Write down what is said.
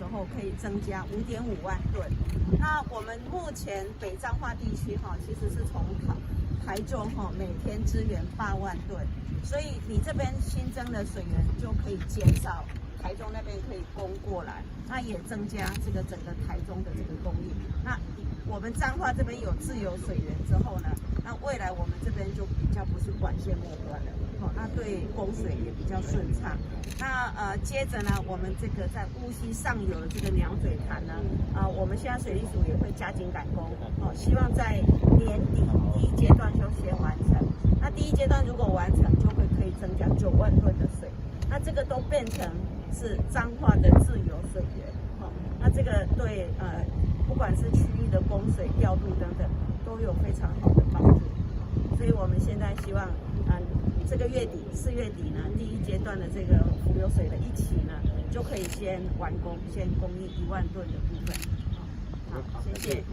时候可以增加5.5万吨。那我们目前北彰化地区其实是从台中每天支援8万吨，所以你这边新增的水源就可以减少台中那边可以供过来，那也增加这个整个台中的这个供应。那我们彰化这边有自由水源之后呢，那未来我们这边就比较不是管线末端了，那对供水也比较顺畅。那接着呢，我们这个在乌溪上游的这个鸟嘴潭呢，我们现在水利署也会加紧赶工，希望在年底第一阶段就先完成。那第一阶段如果完成，就会可以增加9万吨的水，那这个都变成是彰化的自由水源，那这个对不管是区域的供水调度等等，都有非常好的帮助。所以我们现在希望这个月底4月底呢，第一阶段的这个浮流水的一期呢，就可以先完工，先供应1万吨的部分。好，谢谢。